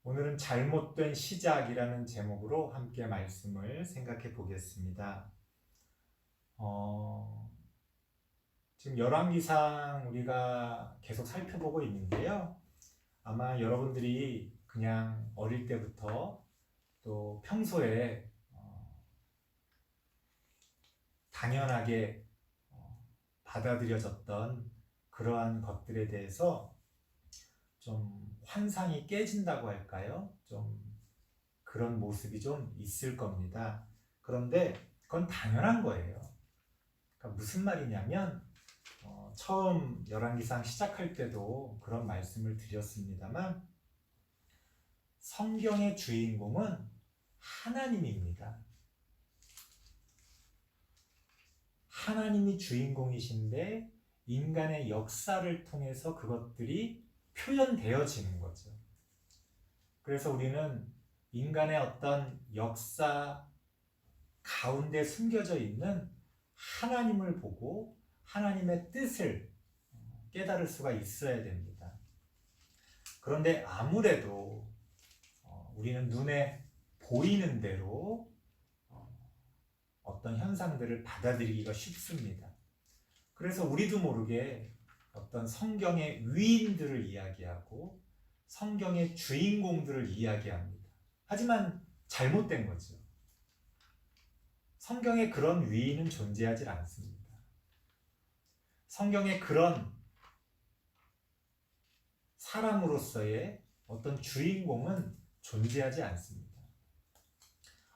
오늘은 잘못된 시작이라는 제목으로 함께 말씀을 생각해 보겠습니다. 지금 열왕기상 우리가 계속 살펴보고 있는데요. 아마 여러분들이 그냥 어릴 때부터 또 평소에 당연하게 받아들여졌던 그러한 것들에 대해서 좀 환상이 깨진다고 할까요? 좀 그런 모습이 좀 있을 겁니다. 그런데 그건 당연한 거예요. 그러니까 무슨 말이냐면 처음 열왕기상 시작할 때도 그런 말씀을 드렸습니다만 성경의 주인공은 하나님입니다. 하나님이 주인공이신데 인간의 역사를 통해서 그것들이 표현되어지는 거죠. 그래서 우리는 인간의 어떤 역사 가운데 숨겨져 있는 하나님을 보고 하나님의 뜻을 깨달을 수가 있어야 됩니다. 그런데 아무래도 우리는 눈에 보이는 대로 어떤 현상들을 받아들이기가 쉽습니다. 그래서 우리도 모르게 어떤 성경의 위인들을 이야기하고 성경의 주인공들을 이야기합니다. 하지만 잘못된 거죠. 성경에 그런 위인은 존재하지 않습니다. 성경에 그런 사람으로서의 어떤 주인공은 존재하지 않습니다.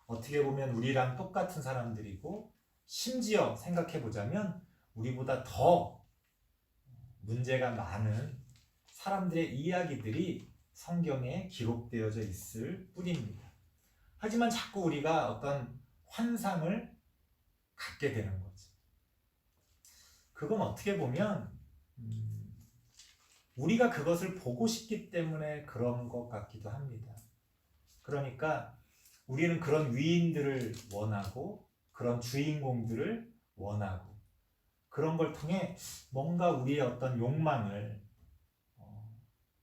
어떻게 보면 우리랑 똑같은 사람들이고 심지어 생각해 보자면 우리보다 더 문제가 많은 사람들의 이야기들이 성경에 기록되어져 있을 뿐입니다. 하지만 자꾸 우리가 어떤 환상을 갖게 되는 거죠. 그건 어떻게 보면 우리가 그것을 보고 싶기 때문에 그런 것 같기도 합니다. 그러니까 우리는 그런 위인들을 원하고 그런 주인공들을 원하고 그런 걸 통해 뭔가 우리의 어떤 욕망을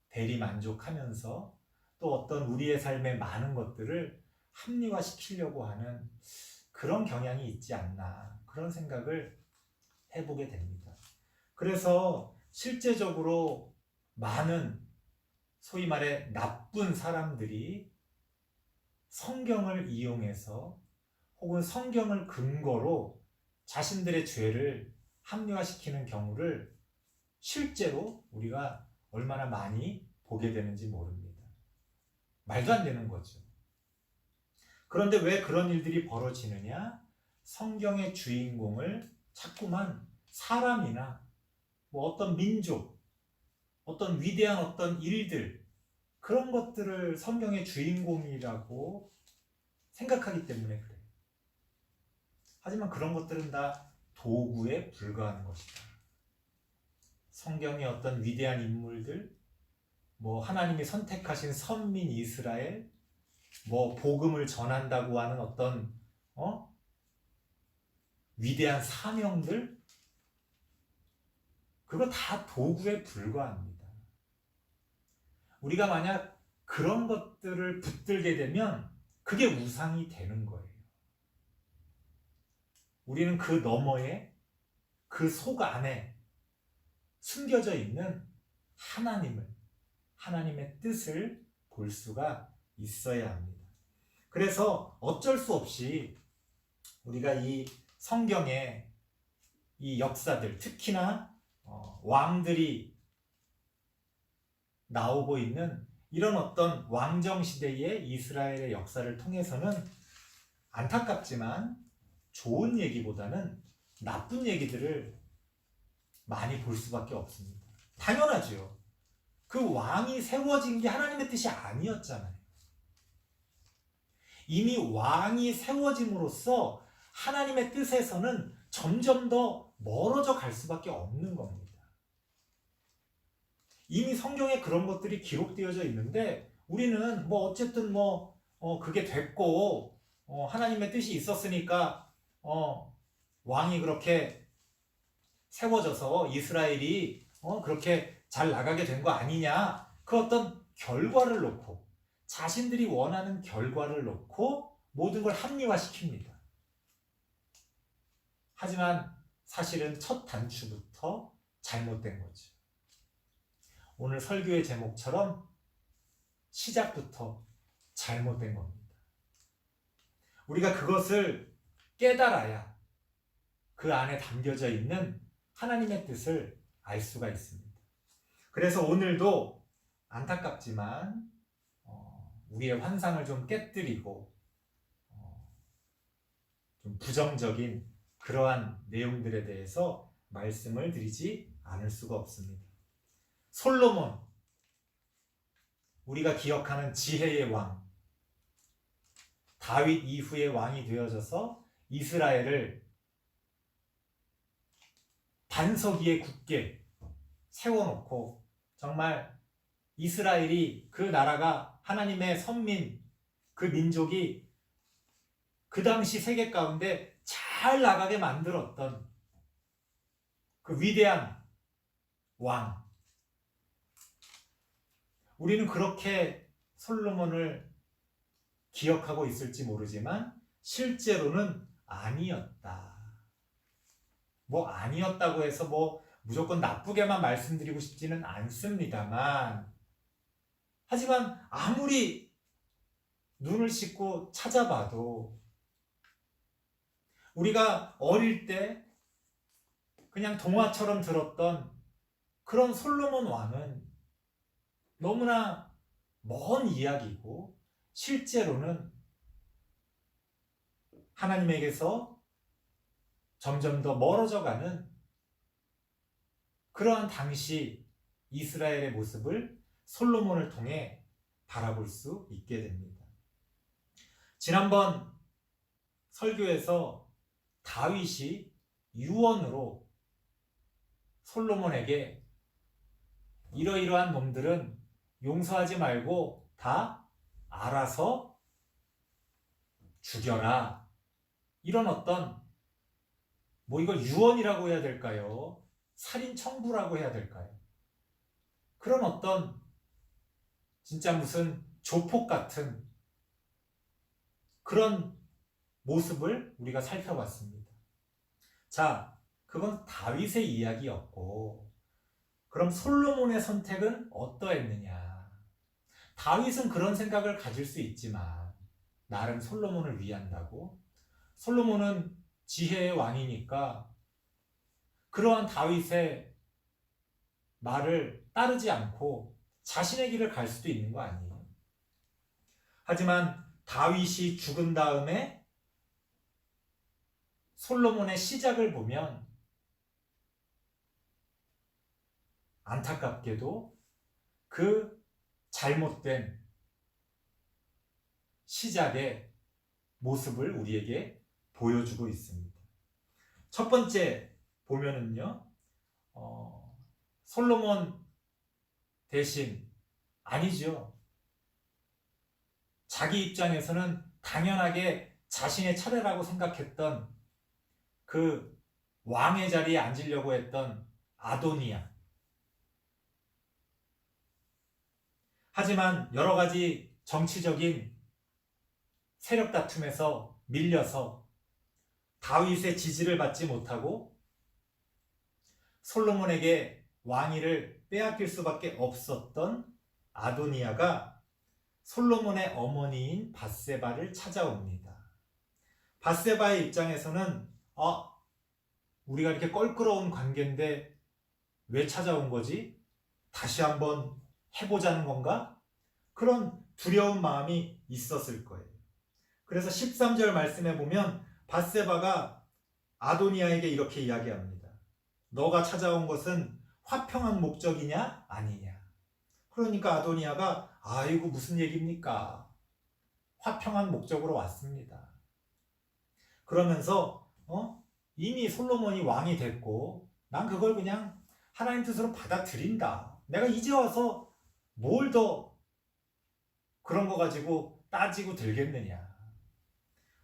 대리 만족하면서 또 어떤 우리의 삶의 많은 것들을 합리화시키려고 하는 그런 경향이 있지 않나 그런 생각을 해보게 됩니다. 그래서 실제적으로 많은 소위 말해 나쁜 사람들이 성경을 이용해서 혹은 성경을 근거로 자신들의 죄를 합리화시키는 경우를 실제로 우리가 얼마나 많이 보게 되는지 모릅니다. 말도 안 되는 거죠. 그런데 왜 그런 일들이 벌어지느냐? 성경의 주인공을 자꾸만 사람이나 어떤 민족, 어떤 위대한 어떤 일들 그런 것들을 성경의 주인공이라고 생각하기 때문에 그래요. 하지만 그런 것들은 다 도구에 불과한 것이다. 성경의 어떤 위대한 인물들, 하나님이 선택하신 선민 이스라엘, 복음을 전한다고 하는 어떤 위대한 사명들, 그거 다 도구에 불과합니다. 우리가 만약 그런 것들을 붙들게 되면 그게 우상이 되는 거예요. 우리는 그 너머에 그 속 안에 숨겨져 있는 하나님의 뜻을 볼 수가 있어야 합니다. 그래서 어쩔 수 없이 우리가 이 성경의 이 역사들, 특히나 왕들이 나오고 있는 이런 어떤 왕정시대의 이스라엘의 역사를 통해서는 안타깝지만 좋은 얘기보다는 나쁜 얘기들을 많이 볼 수밖에 없습니다. 당연하죠. 그 왕이 세워진 게 하나님의 뜻이 아니었잖아요. 이미 왕이 세워짐으로써 하나님의 뜻에서는 점점 더 멀어져 갈 수밖에 없는 겁니다. 이미 성경에 그런 것들이 기록되어져 있는데 우리는 어쨌든 그게 됐고 하나님의 뜻이 있었으니까 왕이 그렇게 세워져서 이스라엘이 그렇게 잘 나가게 된 거 아니냐 그 어떤 결과를 놓고 자신들이 원하는 결과를 놓고 모든 걸 합리화시킵니다. 하지만 사실은 첫 단추부터 잘못된 거죠. 오늘 설교의 제목처럼 시작부터 잘못된 겁니다. 우리가 그것을 깨달아야 그 안에 담겨져 있는 하나님의 뜻을 알 수가 있습니다. 그래서 오늘도 안타깝지만 우리의 환상을 좀 깨뜨리고 좀 부정적인 그러한 내용들에 대해서 말씀을 드리지 않을 수가 없습니다. 솔로몬, 우리가 기억하는 지혜의 왕, 다윗 이후의 왕이 되어져서 이스라엘을 반석 위에 굳게 세워놓고 정말 이스라엘이 그 나라가 하나님의 선민, 그 민족이 그 당시 세계 가운데 잘 나가게 만들었던 그 위대한 왕. 우리는 그렇게 솔로몬을 기억하고 있을지 모르지만 실제로는 아니었다. 아니었다고 해서 무조건 나쁘게만 말씀드리고 싶지는 않습니다만, 하지만 아무리 눈을 씻고 찾아봐도 우리가 어릴 때 그냥 동화처럼 들었던 그런 솔로몬 왕은 너무나 먼 이야기고 실제로는 하나님에게서 점점 더 멀어져가는 그러한 당시 이스라엘의 모습을 솔로몬을 통해 바라볼 수 있게 됩니다. 지난번 설교에서 다윗이 유언으로 솔로몬에게 이러이러한 놈들은 용서하지 말고 다 알아서 죽여라. 이런 어떤 이걸 유언이라고 해야 될까요? 살인 청부라고 해야 될까요? 그런 어떤 진짜 무슨 조폭 같은 그런 모습을 우리가 살펴봤습니다. 자, 그건 다윗의 이야기였고, 그럼 솔로몬의 선택은 어떠했느냐? 다윗은 그런 생각을 가질 수 있지만 나름 솔로몬을 위한다고? 솔로몬은 지혜의 왕이니까 그러한 다윗의 말을 따르지 않고 자신의 길을 갈 수도 있는 거 아니에요? 하지만 다윗이 죽은 다음에 솔로몬의 시작을 보면 안타깝게도 그 잘못된 시작의 모습을 우리에게 보여주고 있습니다. 첫 번째 보면은요, 솔로몬 대신 아니죠. 자기 입장에서는 당연하게 자신의 차례라고 생각했던 그 왕의 자리에 앉으려고 했던 아도니아. 하지만 여러 가지 정치적인 세력 다툼에서 밀려서 다윗의 지지를 받지 못하고 솔로몬에게 왕위를 빼앗길 수밖에 없었던 아도니아가 솔로몬의 어머니인 밧세바를 찾아옵니다. 밧세바의 입장에서는 우리가 이렇게 껄끄러운 관계인데 왜 찾아온 거지? 다시 한번 해보자는 건가? 그런 두려운 마음이 있었을 거예요. 그래서 13절 말씀에 보면 밧세바가 아도니아에게 이렇게 이야기합니다. 너가 찾아온 것은 화평한 목적이냐? 아니냐? 그러니까 아도니아가 아이고 무슨 얘기입니까? 화평한 목적으로 왔습니다. 그러면서 이미 솔로몬이 왕이 됐고 난 그걸 그냥 하나님 뜻으로 받아들인다. 내가 이제 와서 뭘 더 그런 거 가지고 따지고 들겠느냐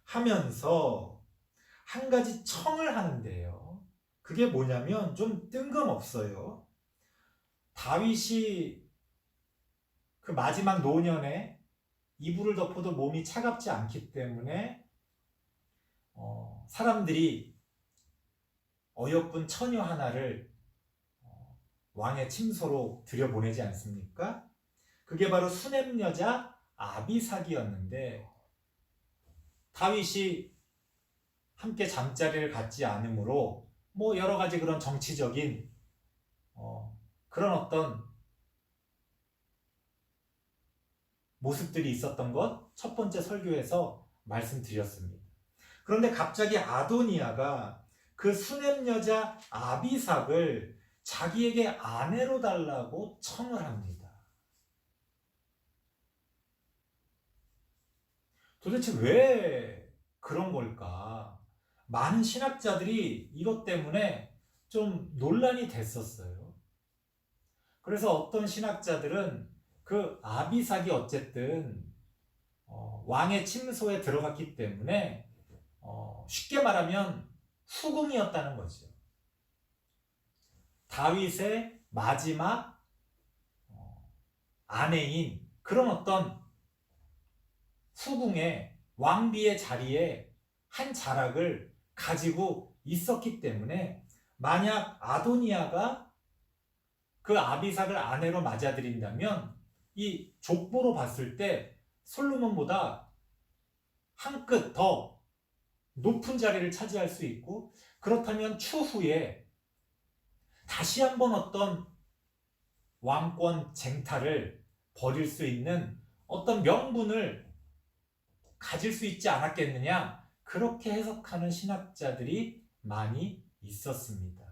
하면서 한 가지 청을 하는데요. 그게 뭐냐면 좀 뜬금없어요. 다윗이 그 마지막 노년에 이불을 덮어도 몸이 차갑지 않기 때문에 사람들이 어여쁜 처녀 하나를 왕의 침소로 들여보내지 않습니까? 그게 바로 수냄 여자 아비삭이었는데 다윗이 함께 잠자리를 갖지 않으므로 뭐 여러 가지 그런 정치적인 그런 어떤 모습들이 있었던 것 첫 번째 설교에서 말씀드렸습니다. 그런데 갑자기 아도니아가 그 수냄 여자 아비삭을 자기에게 아내로 달라고 청을 합니다. 도대체 왜 그런 걸까? 많은 신학자들이 이것 때문에 좀 논란이 됐었어요. 그래서 어떤 신학자들은 그 아비삭이 어쨌든 왕의 침소에 들어갔기 때문에 쉽게 말하면 후궁이었다는 거죠. 다윗의 마지막 아내인 그런 어떤 후궁의 왕비의 자리에 한 자락을 가지고 있었기 때문에 만약 아도니아가 그 아비삭을 아내로 맞아들인다면 이 족보로 봤을 때 솔로몬보다 한 끗 더 높은 자리를 차지할 수 있고 그렇다면 추후에 다시 한번 어떤 왕권 쟁탈을 벌일 수 있는 어떤 명분을 가질 수 있지 않았겠느냐 그렇게 해석하는 신학자들이 많이 있었습니다.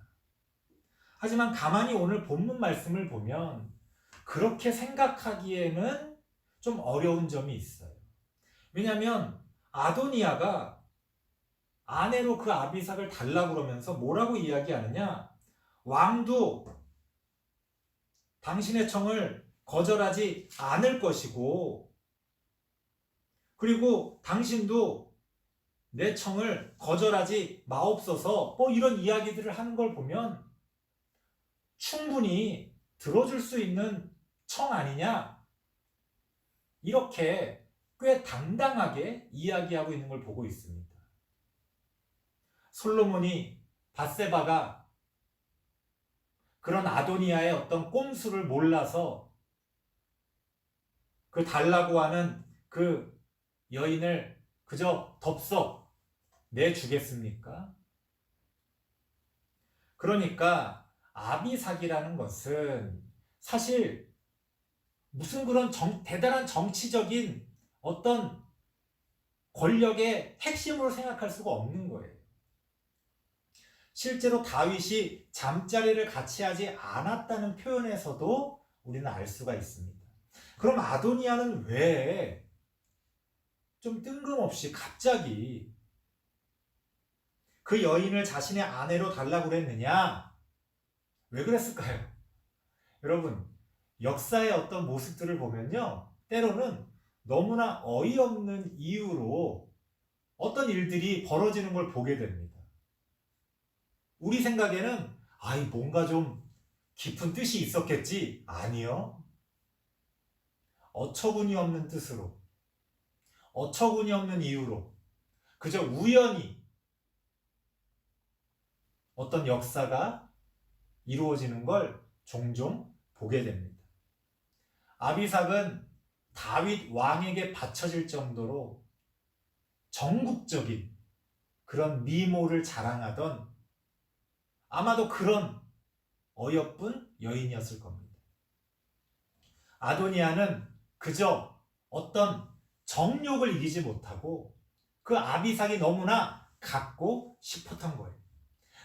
하지만 가만히 오늘 본문 말씀을 보면 그렇게 생각하기에는 좀 어려운 점이 있어요. 왜냐하면 아도니아가 아내로 그 아비삭을 달라고 그러면서 뭐라고 이야기하느냐? 왕도 당신의 청을 거절하지 않을 것이고 그리고 당신도 내 청을 거절하지 마옵소서 뭐 이런 이야기들을 하는 걸 보면 충분히 들어줄 수 있는 청 아니냐? 이렇게 꽤 당당하게 이야기하고 있는 걸 보고 있습니다. 솔로몬이 밧세바가 그런 아도니아의 어떤 꼼수를 몰라서 그 달라고 하는 그 여인을 그저 덥석 내주겠습니까? 그러니까 아비삭이라는 것은 사실 무슨 그런 대단한 정치적인 어떤 권력의 핵심으로 생각할 수가 없는 거예요. 실제로 다윗이 잠자리를 같이 하지 않았다는 표현에서도 우리는 알 수가 있습니다. 그럼 아도니아는 왜 좀 뜬금없이 갑자기 그 여인을 자신의 아내로 달라고 그랬느냐? 왜 그랬을까요? 여러분, 역사의 어떤 모습들을 보면요, 때로는 너무나 어이없는 이유로 어떤 일들이 벌어지는 걸 보게 됩니다. 우리 생각에는 뭔가 좀 깊은 뜻이 있었겠지? 아니요. 어처구니 없는 뜻으로, 어처구니 없는 이유로, 그저 우연히 어떤 역사가 이루어지는 걸 종종 보게 됩니다. 아비삭은 다윗 왕에게 바쳐질 정도로 전국적인 그런 미모를 자랑하던 아마도 그런 어여쁜 여인이었을 겁니다. 아도니아는 그저 어떤 정욕을 이기지 못하고 그 아비삭이 너무나 갖고 싶었던 거예요.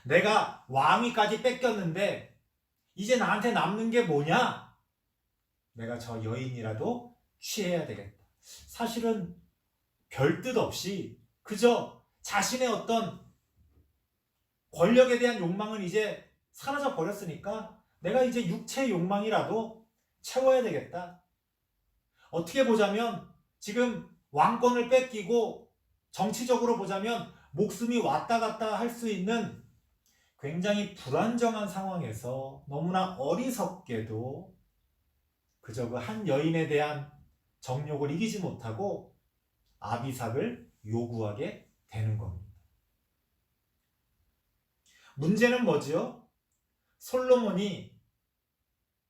내가 왕위까지 뺏겼는데 이제 나한테 남는 게 뭐냐? 내가 저 여인이라도 취해야 되겠다. 사실은 별 뜻 없이 그저 자신의 어떤 권력에 대한 욕망은 이제 사라져 버렸으니까 내가 이제 육체의 욕망이라도 채워야 되겠다. 어떻게 보자면 지금 왕권을 뺏기고 정치적으로 보자면 목숨이 왔다 갔다 할 수 있는 굉장히 불안정한 상황에서 너무나 어리석게도 그저 그 한 여인에 대한 정욕을 이기지 못하고 아비삭을 요구하게 되는 겁니다. 문제는 뭐지요? 솔로몬이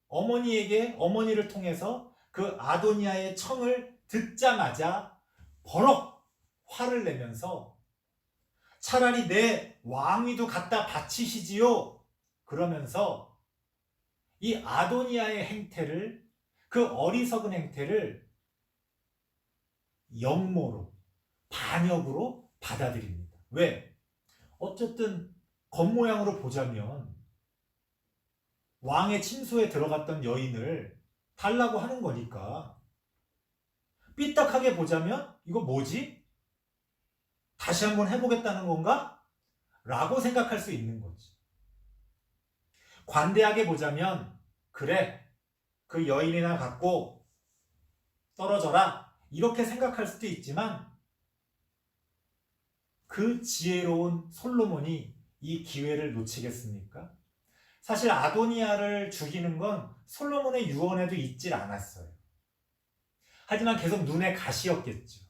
어머니를 통해서 그 아도니아의 청을 듣자마자 버럭 화를 내면서 차라리 내 왕위도 갖다 바치시지요. 그러면서 이 아도니아의 행태를, 그 어리석은 행태를 역모로, 반역으로 받아들입니다. 왜? 어쨌든 겉모양으로 보자면 왕의 침소에 들어갔던 여인을 달라고 하는 거니까, 삐딱하게 보자면 이거 뭐지? 다시 한번 해보겠다는 건가? 라고 생각할 수 있는 거지. 관대하게 보자면 그래, 그 여인이나 갖고 떨어져라, 이렇게 생각할 수도 있지만, 그 지혜로운 솔로몬이 이 기회를 놓치겠습니까? 사실 아도니아를 죽이는 건 솔로몬의 유언에도 있질 않았어요. 하지만 계속 눈에 가시였겠죠.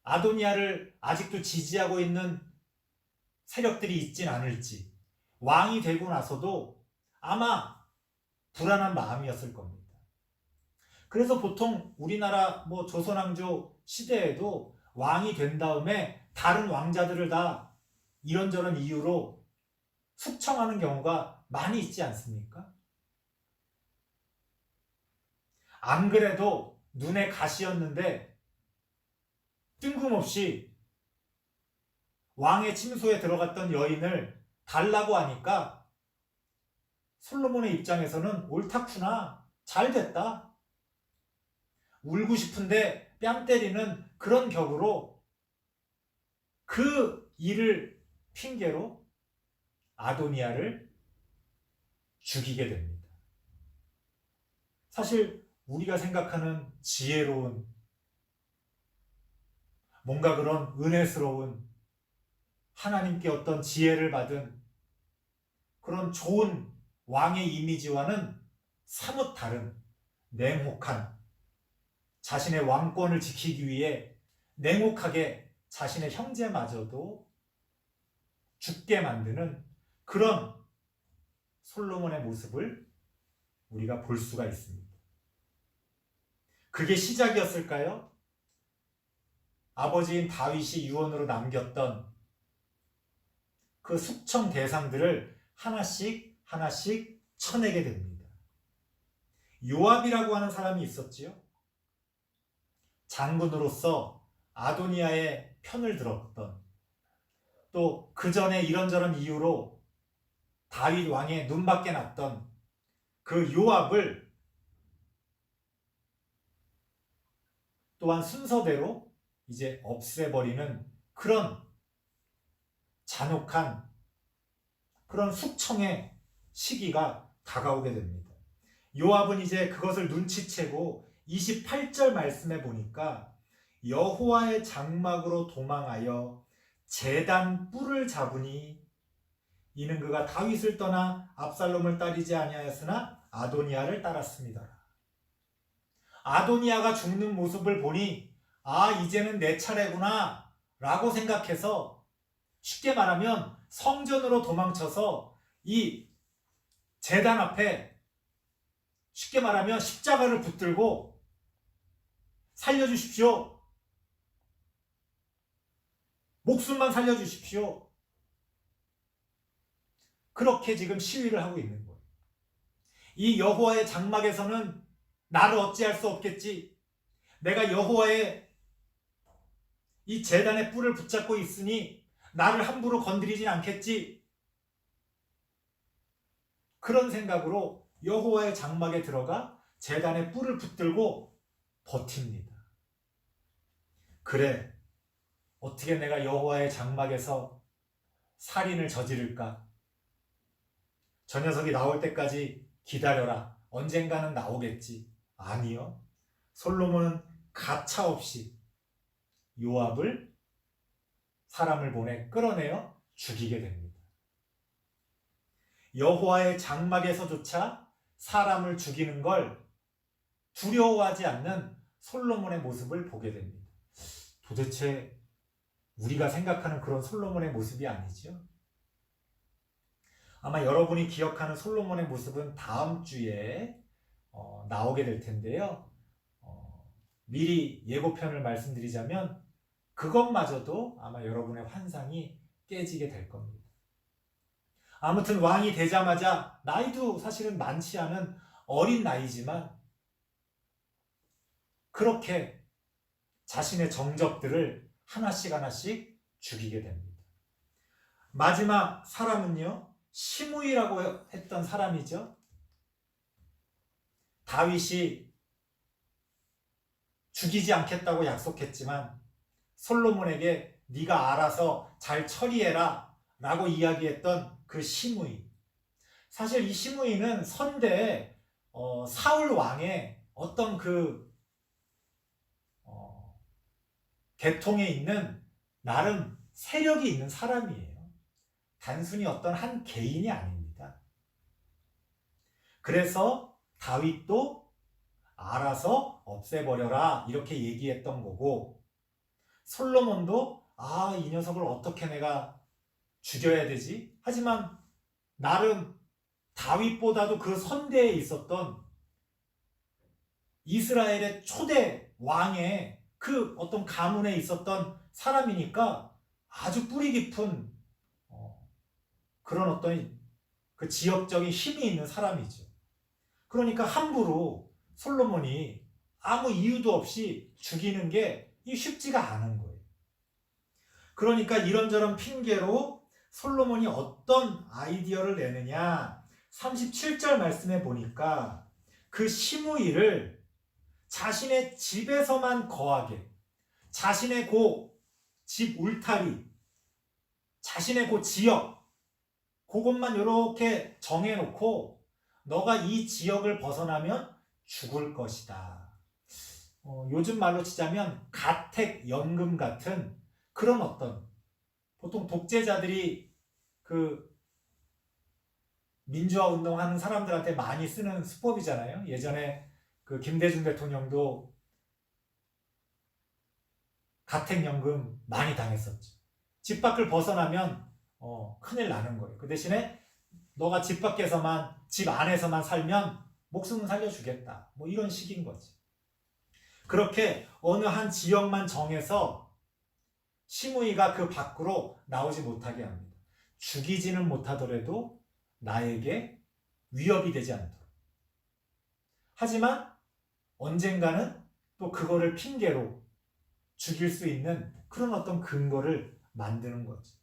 아도니아를 아직도 지지하고 있는 세력들이 있진 않을지, 왕이 되고 나서도 아마 불안한 마음이었을 겁니다. 그래서 보통 우리나라 조선왕조 시대에도 왕이 된 다음에 다른 왕자들을 다 이런저런 이유로 숙청하는 경우가 많이 있지 않습니까? 안 그래도 눈에 가시였는데 뜬금없이 왕의 침소에 들어갔던 여인을 달라고 하니까 솔로몬의 입장에서는 옳다구나, 잘 됐다, 울고 싶은데 뺨 때리는 그런 격으로 그 일을 핑계로 아도니아를 죽이게 됩니다. 사실 우리가 생각하는 지혜로운, 뭔가 그런 은혜스러운, 하나님께 어떤 지혜를 받은 그런 좋은 왕의 이미지와는 사뭇 다른 냉혹한, 자신의 왕권을 지키기 위해 냉혹하게 자신의 형제마저도 죽게 만드는 그런 솔로몬의 모습을 우리가 볼 수가 있습니다. 그게 시작이었을까요? 아버지인 다윗이 유언으로 남겼던 그 숙청 대상들을 하나씩 하나씩 쳐내게 됩니다. 요압이라고 하는 사람이 있었지요. 장군으로서 아도니아의 편을 들었던, 또 그 전에 이런저런 이유로 다윗 왕의 눈밖에 났던 그 요압을 또한 순서대로 이제 없애버리는 그런 잔혹한 그런 숙청의 시기가 다가오게 됩니다. 요압은 이제 그것을 눈치채고 28절 말씀에 보니까 여호와의 장막으로 도망하여 제단 뿔을 잡으니 이는 그가 다윗을 떠나 압살롬을 따르지 아니하였으나 아도니아를 따랐습니다. 아도니아가 죽는 모습을 보니 이제는 내 차례구나 라고 생각해서, 쉽게 말하면 성전으로 도망쳐서 이 제단 앞에, 쉽게 말하면 십자가를 붙들고 살려주십시오, 목숨만 살려주십시오, 그렇게 지금 시위를 하고 있는 거예요. 이 여호와의 장막에서는 나를 어찌할 수 없겠지, 내가 여호와의 이 제단의 뿔을 붙잡고 있으니 나를 함부로 건드리진 않겠지, 그런 생각으로 여호와의 장막에 들어가 제단의 뿔을 붙들고 버팁니다. 그래, 어떻게 내가 여호와의 장막에서 살인을 저지를까? 저 녀석이 나올 때까지 기다려라, 언젠가는 나오겠지. 아니요, 솔로몬은 가차없이 요압을, 사람을 보내 끌어내어 죽이게 됩니다. 여호와의 장막에서조차 사람을 죽이는 걸 두려워하지 않는 솔로몬의 모습을 보게 됩니다. 도대체 우리가 생각하는 그런 솔로몬의 모습이 아니죠. 아마 여러분이 기억하는 솔로몬의 모습은 다음 주에 나오게 될 텐데요. 미리 예고편을 말씀드리자면 그것마저도 아마 여러분의 환상이 깨지게 될 겁니다. 아무튼 왕이 되자마자 나이도 사실은 많지 않은 어린 나이지만 그렇게 자신의 정적들을 하나씩 죽이게 됩니다. 마지막 사람은요, 시므이라고 했던 사람이죠. 다윗이 죽이지 않겠다고 약속했지만 솔로몬에게 네가 알아서 잘 처리해라 라고 이야기했던 그 시므이. 사실 이 시므이는 선대에 사울 왕의 어떤 그 계통에 있는 나름 세력이 있는 사람이에요. 단순히 어떤 한 개인이 아닙니다. 그래서 다윗도 알아서 없애버려라 이렇게 얘기했던 거고, 솔로몬도 이 녀석을 어떻게 내가 죽여야 되지? 하지만 나름 다윗보다도 그 선대에 있었던 이스라엘의 초대 왕의 그 어떤 가문에 있었던 사람이니까 아주 뿌리 깊은 그런 어떤 그 지역적인 힘이 있는 사람이죠. 그러니까 함부로 솔로몬이 아무 이유도 없이 죽이는 게 쉽지가 않은 거예요. 그러니까 이런저런 핑계로 솔로몬이 어떤 아이디어를 내느냐, 37절 말씀에 보니까 그 시므이를 자신의 집에서만 거하게, 자신의 집 울타리, 자신의 지역, 그것만 이렇게 정해놓고 너가 이 지역을 벗어나면 죽을 것이다. 요즘 말로 치자면 가택연금 같은 그런 어떤, 보통 독재자들이 그 민주화 운동하는 사람들한테 많이 쓰는 수법이잖아요. 예전에 그 김대중 대통령도 가택연금 많이 당했었죠. 집 밖을 벗어나면 큰일 나는 거예요. 그 대신에 너가 집 밖에서만, 집 안에서만 살면 목숨은 살려주겠다. 뭐 이런 식인 거지. 그렇게 어느 한 지역만 정해서 시므이가 그 밖으로 나오지 못하게 합니다. 죽이지는 못하더라도 나에게 위협이 되지 않도록. 하지만 언젠가는 또 그거를 핑계로 죽일 수 있는 그런 어떤 근거를 만드는 거죠.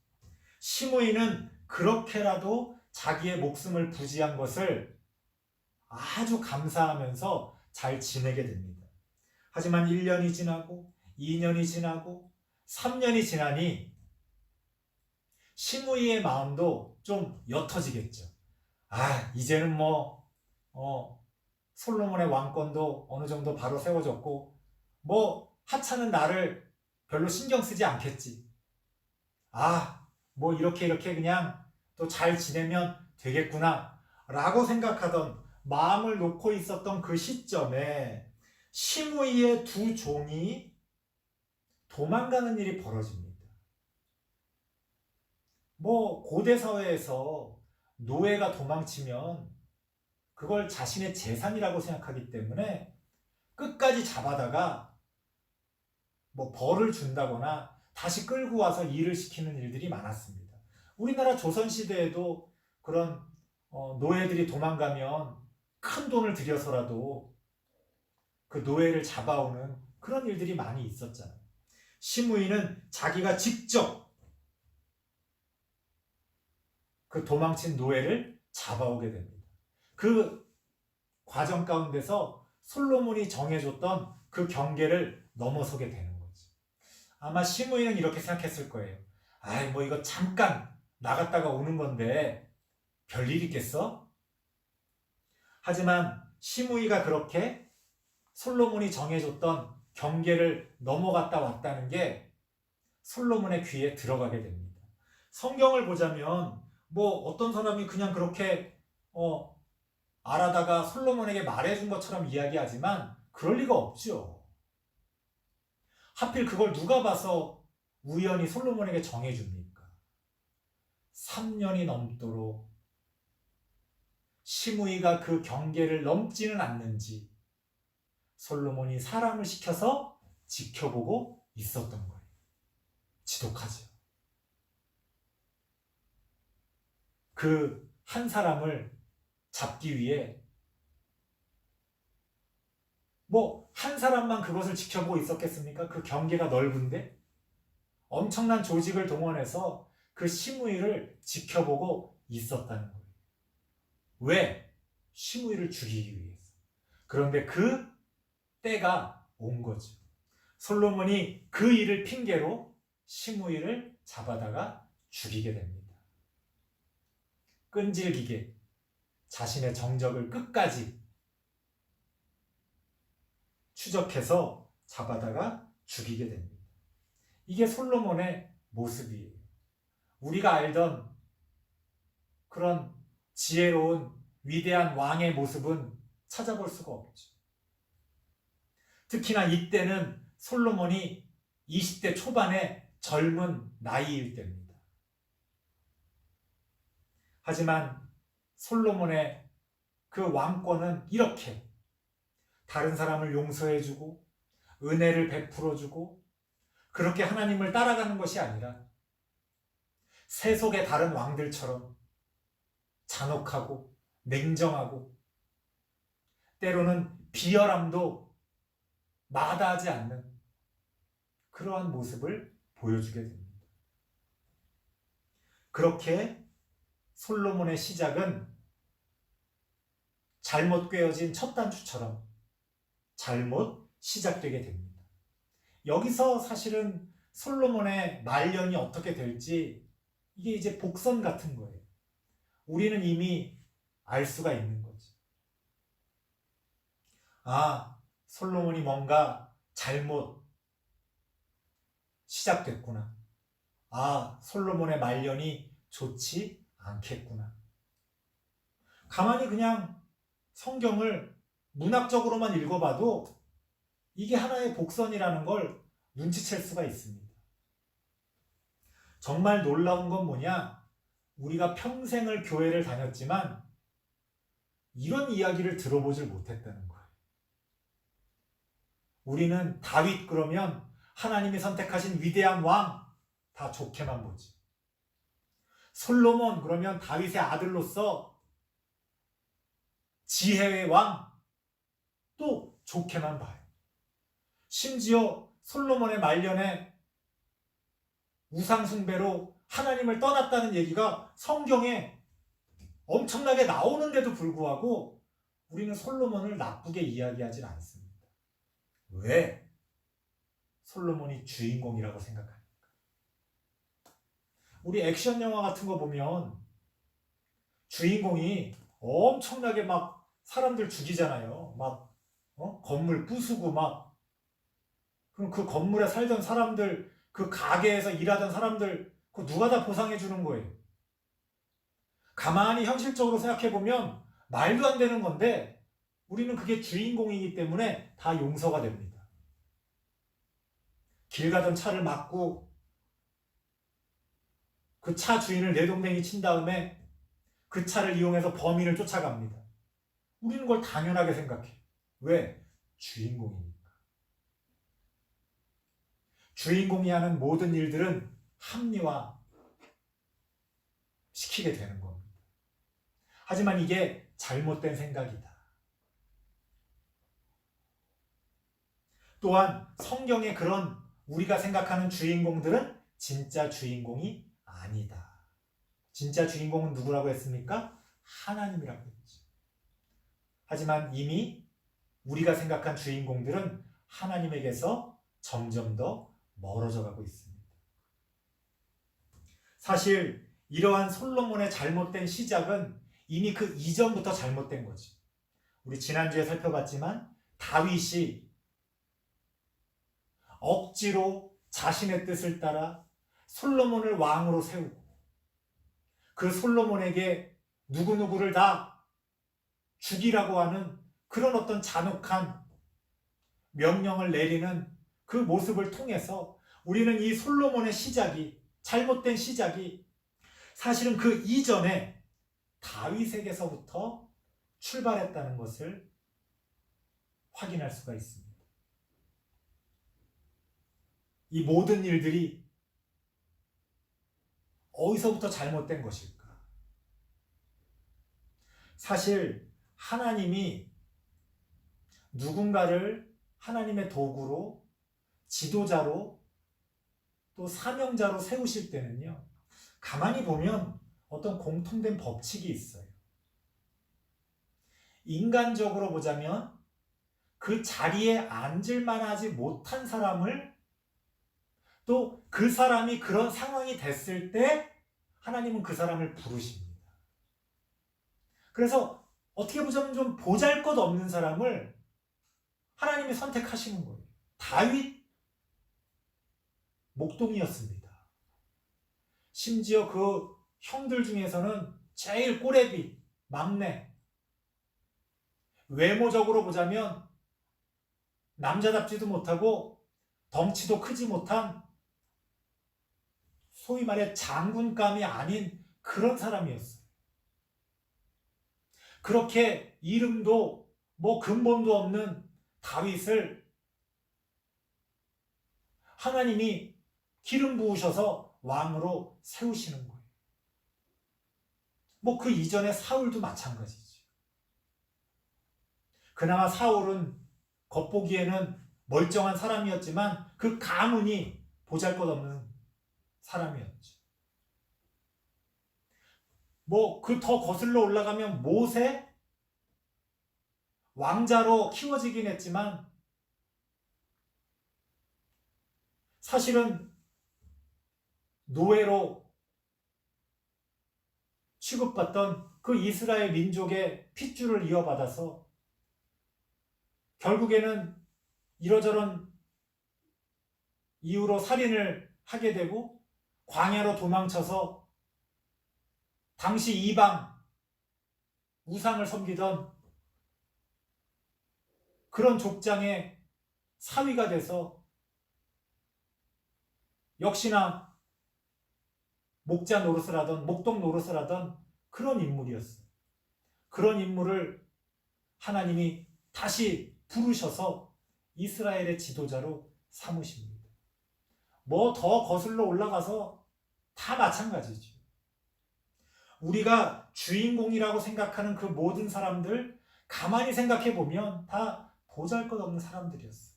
시므이는 그렇게라도 자기의 목숨을 부지한 것을 아주 감사하면서 잘 지내게 됩니다. 하지만 1년이 지나고 2년이 지나고 3년이 지나니 시므이의 마음도 좀 옅어지겠죠. 이제는 솔로몬의 왕권도 어느 정도 바로 세워졌고 하찮은 나를 별로 신경 쓰지 않겠지. 이렇게 그냥 또 잘 지내면 되겠구나 라고 생각하던, 마음을 놓고 있었던 그 시점에 시므이의 두 종이 도망가는 일이 벌어집니다. 고대 사회에서 노예가 도망치면 그걸 자신의 재산이라고 생각하기 때문에 끝까지 잡아다가 벌을 준다거나 다시 끌고 와서 일을 시키는 일들이 많았습니다. 우리나라 조선시대에도 그런 노예들이 도망가면 큰 돈을 들여서라도 그 노예를 잡아오는 그런 일들이 많이 있었잖아요. 시므이는 자기가 직접 그 도망친 노예를 잡아오게 됩니다. 그 과정 가운데서 솔로몬이 정해줬던 그 경계를 넘어서게 되는 거죠. 아마 시므이는 이렇게 생각했을 거예요. 이거 잠깐 나갔다가 오는 건데 별일 있겠어? 하지만 시므이가 그렇게 솔로몬이 정해줬던 경계를 넘어갔다 왔다는 게 솔로몬의 귀에 들어가게 됩니다. 성경을 보자면 어떤 사람이 그냥 그렇게 알아다가 솔로몬에게 말해준 것처럼 이야기하지만 그럴 리가 없죠. 하필 그걸 누가 봐서 우연히 솔로몬에게 정해줍니까? 3년이 넘도록 시므이가 그 경계를 넘지는 않는지 솔로몬이 사람을 시켜서 지켜보고 있었던 거예요. 지독하죠. 그 한 사람을 잡기 위해 한 사람만 그것을 지켜보고 있었겠습니까? 그 경계가 넓은데 엄청난 조직을 동원해서 그 시므이를 지켜보고 있었다는 거예요. 왜? 시므이를 죽이기 위해서. 그런데 그 때가 온 거죠. 솔로몬이 그 일을 핑계로 시므이를 잡아다가 죽이게 됩니다. 끈질기게 자신의 정적을 끝까지 추적해서 잡아다가 죽이게 됩니다. 이게 솔로몬의 모습이에요. 우리가 알던 그런 지혜로운 위대한 왕의 모습은 찾아볼 수가 없죠. 특히나 이때는 솔로몬이 20대 초반의 젊은 나이일 때입니다. 하지만 솔로몬의 그 왕권은 이렇게 다른 사람을 용서해주고 은혜를 베풀어주고 그렇게 하나님을 따라가는 것이 아니라 세속의 다른 왕들처럼 잔혹하고 냉정하고 때로는 비열함도 마다하지 않는 그러한 모습을 보여주게 됩니다. 그렇게 솔로몬의 시작은 잘못 꿰어진 첫 단추처럼 잘못 시작되게 됩니다. 여기서 사실은 솔로몬의 말년이 어떻게 될지 이게 이제 복선 같은 거예요. 우리는 이미 알 수가 있는 거죠. 솔로몬이 뭔가 잘못 시작됐구나. 솔로몬의 말년이 좋지 않겠구나. 가만히 그냥 성경을 문학적으로만 읽어봐도 이게 하나의 복선이라는 걸 눈치챌 수가 있습니다. 정말 놀라운 건 뭐냐? 우리가 평생을 교회를 다녔지만 이런 이야기를 들어보질 못했다는 거예요. 우리는 다윗 그러면 하나님이 선택하신 위대한 왕 다 좋게만 보지. 솔로몬 그러면 다윗의 아들로서 지혜의 왕 또 좋게만 봐요. 심지어 솔로몬의 말년에 우상숭배로 하나님을 떠났다는 얘기가 성경에 엄청나게 나오는데도 불구하고 우리는 솔로몬을 나쁘게 이야기하지 않습니다. 왜? 솔로몬이 주인공이라고 생각하니까. 우리 액션 영화 같은 거 보면 주인공이 엄청나게 막 사람들 죽이잖아요. 건물 부수고 그럼 그 건물에 살던 사람들, 그 가게에서 일하던 사람들, 그 누가 다 보상해 주는 거예요. 가만히 현실적으로 생각해 보면 말도 안 되는 건데 우리는 그게 주인공이기 때문에 다 용서가 됩니다. 길 가던 차를 막고 그 차 주인을 내동댕이 친 다음에 그 차를 이용해서 범인을 쫓아갑니다. 우리는 그걸 당연하게 생각해. 왜? 주인공이니까. 주인공이 하는 모든 일들은 합리화 시키게 되는 겁니다. 하지만 이게 잘못된 생각이다. 또한 성경의 그런 우리가 생각하는 주인공들은 진짜 주인공이 아니다. 진짜 주인공은 누구라고 했습니까? 하나님이라고 했죠. 하지만 이미 우리가 생각한 주인공들은 하나님에게서 점점 더 멀어져 가고 있습니다. 사실 이러한 솔로몬의 잘못된 시작은 이미 그 이전부터 잘못된 거지. 우리 지난주에 살펴봤지만 다윗이 억지로 자신의 뜻을 따라 솔로몬을 왕으로 세우고 그 솔로몬에게 누구누구를 다 죽이라고 하는 그런 어떤 잔혹한 명령을 내리는 그 모습을 통해서 우리는 이 솔로몬의 시작이, 잘못된 시작이 사실은 그 이전에 다윗에게서부터 출발했다는 것을 확인할 수가 있습니다. 이 모든 일들이 어디서부터 잘못된 것일까? 사실 하나님이 누군가를 하나님의 도구로, 지도자로, 또 사명자로 세우실 때는요, 가만히 보면 어떤 공통된 법칙이 있어요. 인간적으로 보자면 그 자리에 앉을 만하지 못한 사람을, 또 그 사람이 그런 상황이 됐을 때 하나님은 그 사람을 부르십니다. 그래서 어떻게 보자면 좀 보잘것없는 사람을 하나님이 선택하시는 거예요. 다윗 목동이었습니다. 심지어 그 형들 중에서는 제일 꼬레비, 막내. 외모적으로 보자면 남자답지도 못하고 덩치도 크지 못한, 소위 말해 장군감이 아닌 그런 사람이었어요. 그렇게 이름도 뭐 근본도 없는 다윗을 하나님이 기름 부으셔서 왕으로 세우시는 거예요. 뭐 그 이전에 사울도 마찬가지죠. 그나마 사울은 겉보기에는 멀쩡한 사람이었지만 그 가문이 보잘것없는 사람이었죠. 뭐 그 더 거슬러 올라가면 모세, 왕자로 키워지긴 했지만 사실은 노예로 취급받던 그 이스라엘 민족의 핏줄을 이어받아서 결국에는 이러저런 이유로 살인을 하게 되고 광야로 도망쳐서 당시 이방 우상을 섬기던 그런 족장의 사위가 돼서 역시나 목자 노릇을 하던, 목동 노릇을 하던 그런 인물이었어요. 그런 인물을 하나님이 다시 부르셔서 이스라엘의 지도자로 삼으십니다. 뭐 더 거슬러 올라가서 다 마찬가지죠. 우리가 주인공이라고 생각하는 그 모든 사람들 가만히 생각해 보면 다 보잘것없는 사람들이었어요.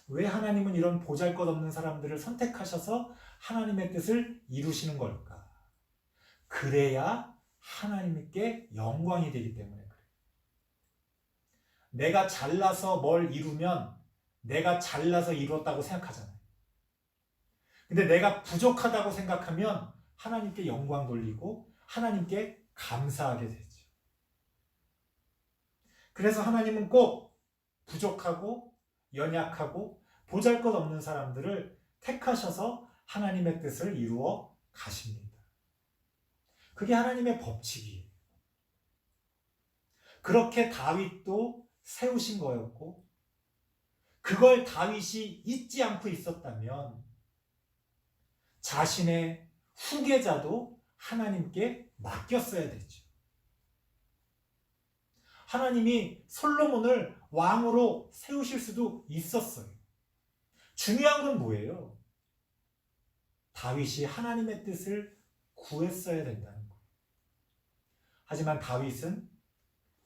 왜 하나님은 이런 보잘것없는 사람들을 선택하셔서 하나님의 뜻을 이루시는 걸까? 그래야 하나님께 영광이 되기 때문에 그래요. 내가 잘나서 뭘 이루면 내가 잘나서 이루었다고 생각하잖아요. 근데 내가 부족하다고 생각하면 하나님께 영광 돌리고 하나님께 감사하게 되죠. 그래서 하나님은 꼭 부족하고 연약하고 보잘것없는 사람들을 택하셔서 하나님의 뜻을 이루어 가십니다. 그게 하나님의 법칙이에요. 그렇게 다윗도 세우신 거였고, 그걸 다윗이 잊지 않고 있었다면 자신의 후계자도 하나님께 맡겼어야 되죠. 하나님이 솔로몬을 왕으로 세우실 수도 있었어요. 중요한 건 뭐예요? 다윗이 하나님의 뜻을 구했어야 된다는 거예요. 하지만 다윗은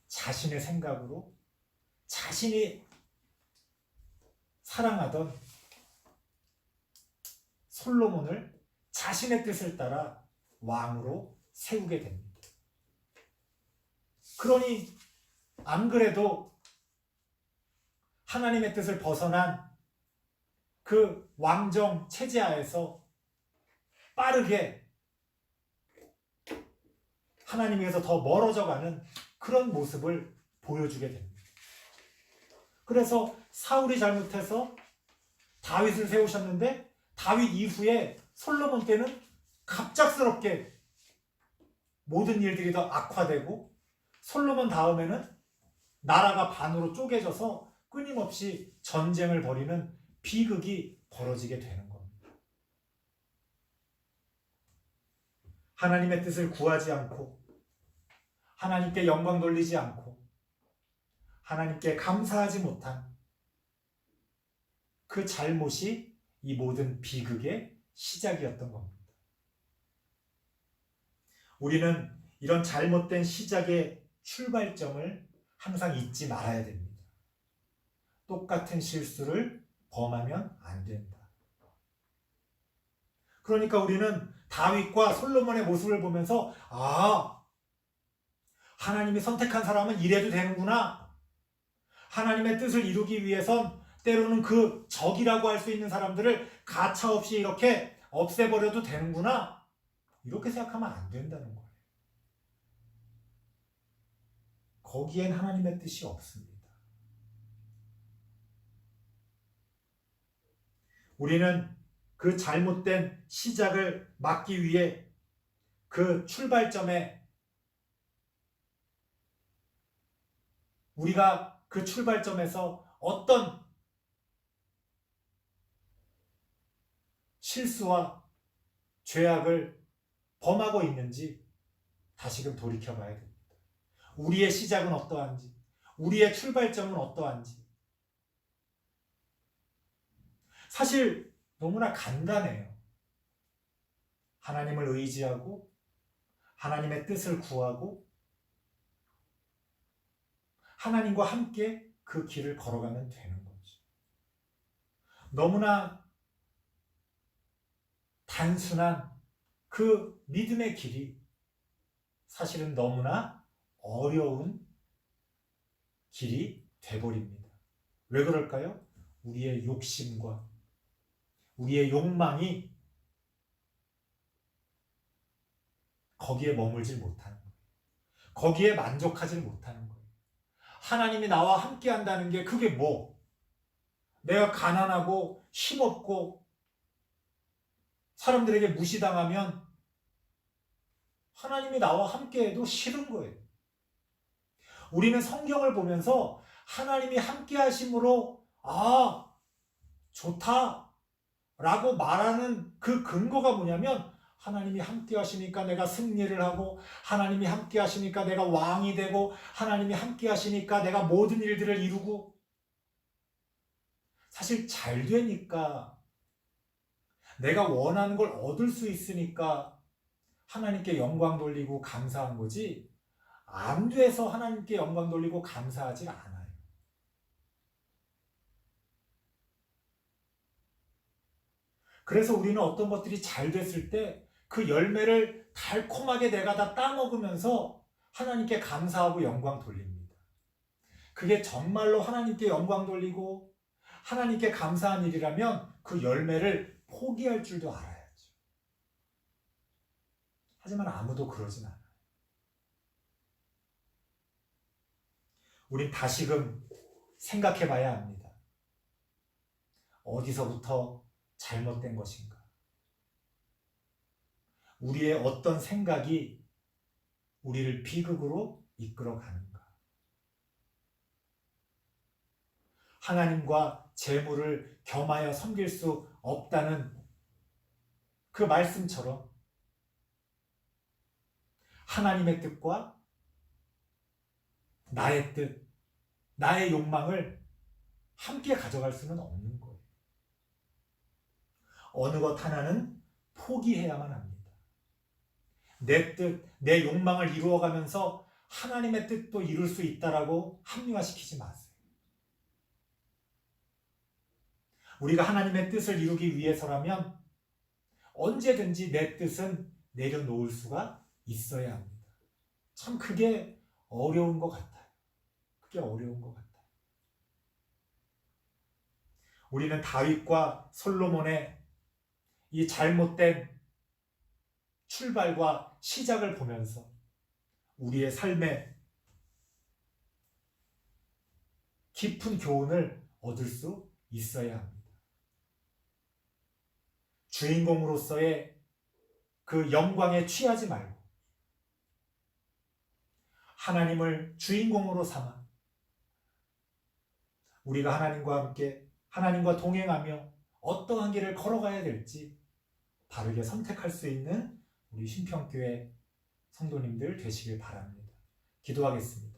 자신의 생각으로 자신이 사랑하던 솔로몬을 자신의 뜻을 따라 왕으로 세우게 됩니다. 그러니 안 그래도 하나님의 뜻을 벗어난 그 왕정 체제 하에서 빠르게 하나님에게서 더 멀어져가는 그런 모습을 보여주게 됩니다. 그래서 사울이 잘못해서 다윗을 세우셨는데 다윗 이후에 솔로몬 때는 갑작스럽게 모든 일들이 더 악화되고 솔로몬 다음에는 나라가 반으로 쪼개져서 끊임없이 전쟁을 벌이는 비극이 벌어지게 되는 겁니다. 하나님의 뜻을 구하지 않고 하나님께 영광 돌리지 않고 하나님께 감사하지 못한 그 잘못이 이 모든 비극의 시작이었던 겁니다. 우리는 이런 잘못된 시작의 출발점을 항상 잊지 말아야 됩니다. 똑같은 실수를 범하면 안 된다. 그러니까 우리는 다윗과 솔로몬의 모습을 보면서 하나님이 선택한 사람은 이래도 되는구나. 하나님의 뜻을 이루기 위해선 때로는 그 적이라고 할 수 있는 사람들을 가차없이 이렇게 없애버려도 되는구나. 이렇게 생각하면 안 된다는 거예요. 거기엔 하나님의 뜻이 없습니다. 우리는 그 잘못된 시작을 막기 위해 그 출발점에 우리가 그 출발점에서 어떤 실수와 죄악을 범하고 있는지 다시금 돌이켜봐야 됩니다. 우리의 시작은 어떠한지, 우리의 출발점은 어떠한지. 사실 너무나 간단해요. 하나님을 의지하고 하나님의 뜻을 구하고 하나님과 함께 그 길을 걸어가면 되는 거죠. 너무나 단순한 그 믿음의 길이 사실은 너무나 어려운 길이 돼버립니다. 왜 그럴까요? 우리의 욕심과 우리의 욕망이 거기에 머물질 못하는 거예요. 거기에 만족하지 못하는 거예요. 하나님이 나와 함께 한다는 게 그게 뭐? 내가 가난하고 힘없고 사람들에게 무시당하면 하나님이 나와 함께해도 싫은 거예요. 우리는 성경을 보면서 하나님이 함께 하심으로 좋다 라고 말하는 그 근거가 뭐냐면 하나님이 함께 하시니까 내가 승리를 하고 하나님이 함께 하시니까 내가 왕이 되고 하나님이 함께 하시니까 내가 모든 일들을 이루고 사실 잘 되니까 내가 원하는 걸 얻을 수 있으니까 하나님께 영광 돌리고 감사한 거지 안 돼서 하나님께 영광 돌리고 감사하지 않아요. 그래서 우리는 어떤 것들이 잘 됐을 때 그 열매를 달콤하게 내가 다 따먹으면서 하나님께 감사하고 영광 돌립니다. 그게 정말로 하나님께 영광 돌리고 하나님께 감사한 일이라면 그 열매를 포기할 줄도 알아야죠. 하지만 아무도 그러진 않아요. 우린 다시금 생각해 봐야 합니다. 어디서부터 잘못된 것인가? 우리의 어떤 생각이 우리를 비극으로 이끌어 가는가? 하나님과 재물을 겸하여 섬길 수 없다는 그 말씀처럼 하나님의 뜻과 나의 뜻, 나의 욕망을 함께 가져갈 수는 없는 거예요. 어느 것 하나는 포기해야만 합니다. 내 뜻, 내 욕망을 이루어가면서 하나님의 뜻도 이룰 수 있다라고 합리화시키지 마세요. 우리가 하나님의 뜻을 이루기 위해서라면 언제든지 내 뜻은 내려놓을 수가 있어야 합니다. 참 그게 어려운 것 같아요. 그게 어려운 것 같아요. 우리는 다윗과 솔로몬의 이 잘못된 출발과 시작을 보면서 우리의 삶에 깊은 교훈을 얻을 수 있어야 합니다. 주인공으로서의 그 영광에 취하지 말고 하나님을 주인공으로 삼아 우리가 하나님과 함께 하나님과 동행하며 어떠한 길을 걸어가야 될지 바르게 선택할 수 있는 우리 신평교회 성도님들 되시길 바랍니다. 기도하겠습니다.